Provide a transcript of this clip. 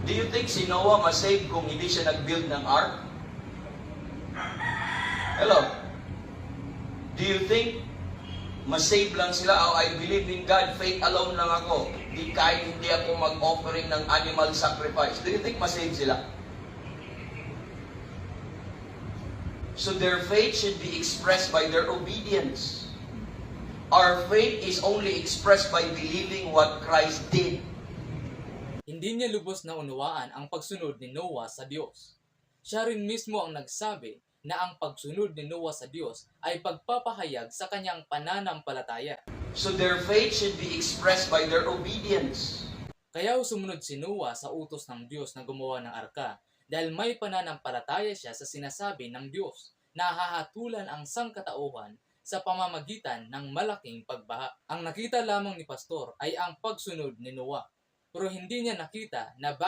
Do you think si Noah masave kung hindi siya nag-build ng ark? Hello? Do you think masave lang sila? Oh, I believe in God, faith alone lang ako. Kahit hindi ako mag-offering ng animal sacrifice. Do you think masave sila? So their faith should be expressed by their obedience. Our faith is only expressed by believing what Christ did. Hindi niya lubos na unawaan ang pagsunod ni Noah sa Diyos. Siya rin mismo ang nagsabi na ang pagsunod ni Noah sa Diyos ay pagpapahayag sa kanyang pananampalataya. So their faith should be expressed by their obedience. Kaya sumunod si Noah sa utos ng Diyos na gumawa ng arka dahil may pananampalataya siya sa sinasabi ng Diyos na hahatulan ang sangkatauhan sa pamamagitan ng malaking pagbaha. Ang nakita lamang ni Pastor ay ang pagsunod ni Noah, pero hindi niya nakita na